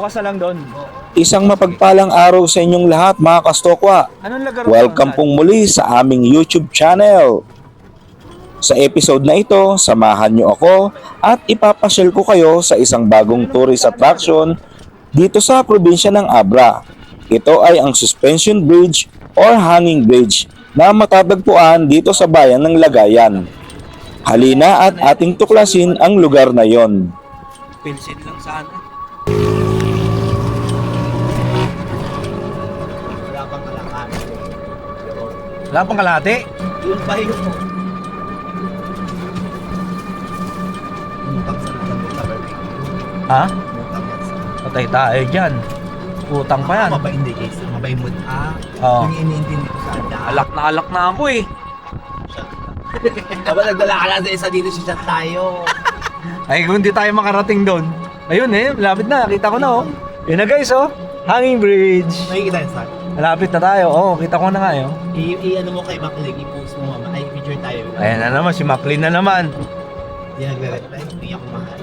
bukas na lang doon. Isang mapagpalang araw sa inyong lahat mga kastokwa. Anong lugar? Welcome pong muli sa aming YouTube channel. Sa episode na ito, samahan niyo ako at ipapasyal ko kayo sa isang bagong tourist attraction dito sa probinsya ng Abra. Ito ay ang Suspension Bridge or Hanging Bridge na matatagpuan dito sa bayan ng Lagayan. Halina at ating tuklasin ang lugar na yon. Pinsit lang sana. Wala pang kalahati. Wala pang kalahati? Yung pahingo mo. Utang sa natin. Ha? Utang yan sa... Patay tayo dyan. Utang pa yan. Mabay hindi guys. Mabay mo. Oo. Yung iniintindi ko sa anda. Alak na ako eh. Aba nagdala ka lang sa isa dito si chat tayo. Ay, kung hindi tayo makarating doon. Ayun eh, malapit na. Kita ko na oh. Yun na guys oh. Hanging Bridge. Nakikita yung sa? Malapit na tayo. Oh, kita ko na nga yun. I-ano mo kay Macleg. I-post mo mama. Ay, picture tayo. Ayan na naman, si Maclean na naman. Hindi nagre-reply. Hindi ako mahal.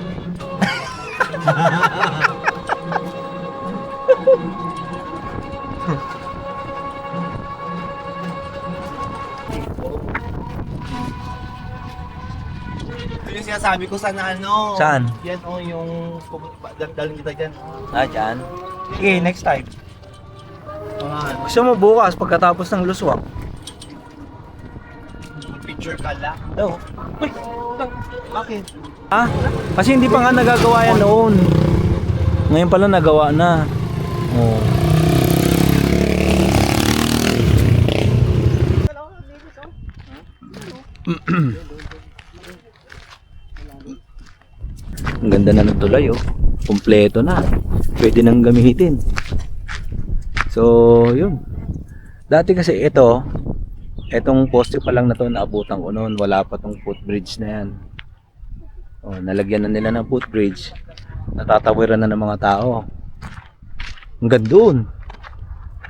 Ito yung sinasabi ko sana ano. Saan? Yan o yung dalhin kita dyan. Ah, dyan. Sige, next time. Mga Gusto mo bukas pagkatapos ng luswak? picture ka lang. Oo. Uy! Bakit? Ah, kasi hindi pa nga nagagawa yan noon. Ngayon pala nagawa na. Oh. Ang ganda na ng tulay oh. Kompleto na. Pwede nang gamitin. So, yun. Dati kasi etong poste pa lang na to naabutan ko noon. Wala pa tong footbridge na yan. Oh, nalagyan na nila ng footbridge. Natatawiran na ng mga tao. Hanggang doon.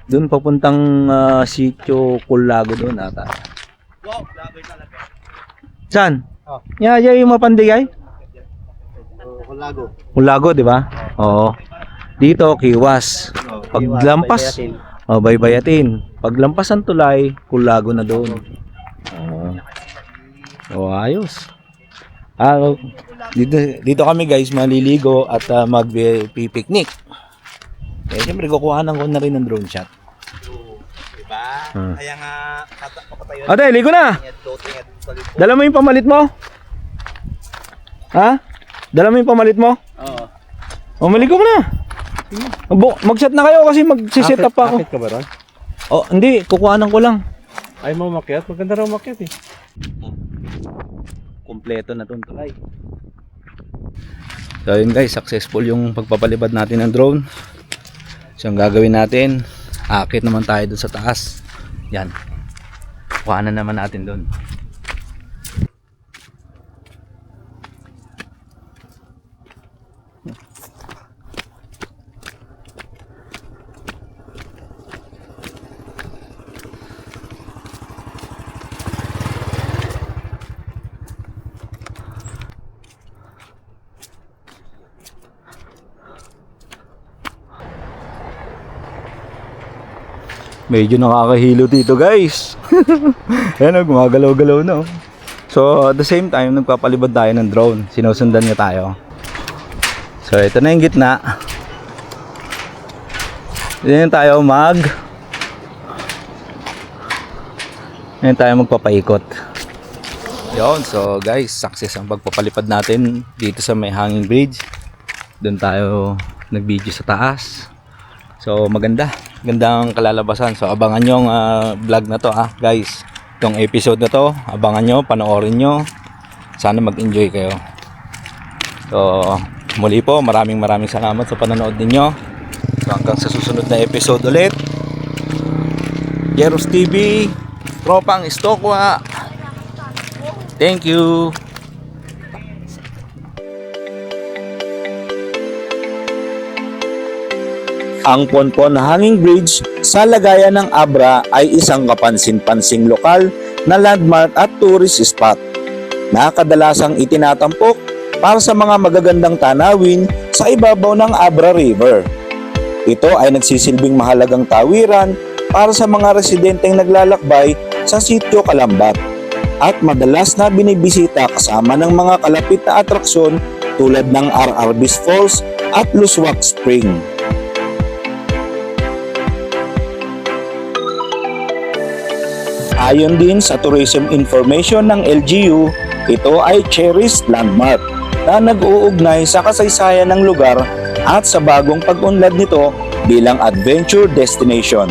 Doon papuntang sitio Culago doon ata. Wow, grabe talaga. Saan? Oh. Yeah, yung mapandigay? Kulago. Culago, di ba? Oo. Dito, Kiwas. Paglampas, Baybayatin. Paglampas ang tulay, Culago na doon. Oo. Oh, ayos. Dito kami guys maliligo at mag-picnic. Eh, siyempre kukuhanan ko na rin ng drone shot. Diba? Kaya nga, papatayo Ate, ligo na! Dala mo yung pamalit mo? Ha? Dala mo yung pamalit mo? Oo. O, maligo mo na. Mag-shot na kayo kasi mag-set up pa ako. Akit ka ba ron? Oh, hindi. Kukuhanan ko lang. Ay mo makyat? Maganda raw makyat eh. Kompleto na itong tulay. So yun guys, successful yung pagpapalipad natin ng drone. So ang gagawin natin, akit naman tayo dun sa taas. Yan. Kuhanan naman natin dun. Medyo nakakahilo dito guys. Ayan o, gumagalaw-galaw na. So at the same time, nagpapalibad tayo ng drone. Sinusundan niya tayo. So ito na yung gitna. Diyan tayo magpapaikot. Yun, so guys, success ang pagpapalipad natin dito sa may hanging bridge. Doon tayo nag-video sa taas. So gandang kalalabasan. So abangan nyo ang vlog na to guys. Itong episode na to, abangan nyo, panoorin nyo. Sana mag-enjoy kayo. So muli po, maraming salamat sa panonood ninyo. So hanggang sa susunod na episode ulit. Jeros TV, Tropang Istokwa. Thank you. Ang Ponpon Hanging Bridge sa Lagayan ng Abra ay isang kapansin-pansing lokal na landmark at tourist spot na kadalasang itinatampok para sa mga magagandang tanawin sa ibabaw ng Abra River. Ito ay nagsisilbing mahalagang tawiran para sa mga residenteng naglalakbay sa Sitio Kalambat at madalas na binibisita kasama ng mga kalapit na atraksyon tulad ng RRB's Falls at Luswak Spring. Ayon din sa tourism information ng LGU, ito ay cherished landmark na nag-uugnay sa kasaysayan ng lugar at sa bagong pag-unlad nito bilang adventure destination.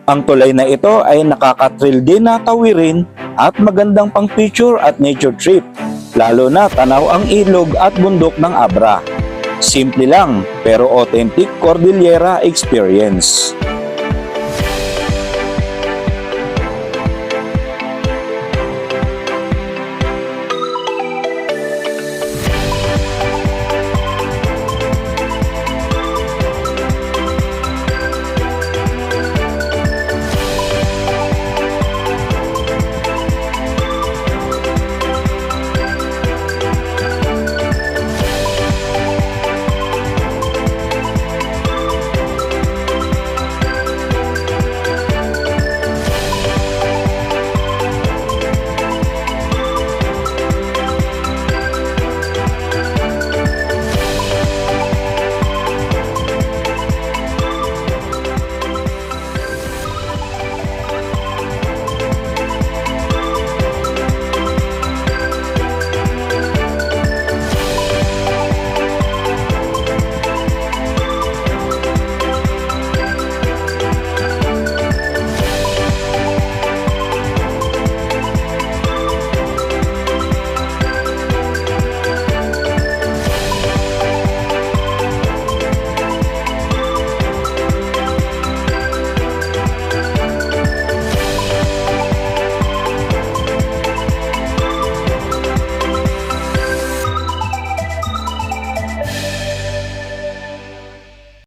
Ang tulay na ito ay nakaka-thrill din na tawirin at magandang pang picture at nature trip, lalo na tanaw ang ilog at bundok ng Abra. Simple lang pero authentic Cordillera experience.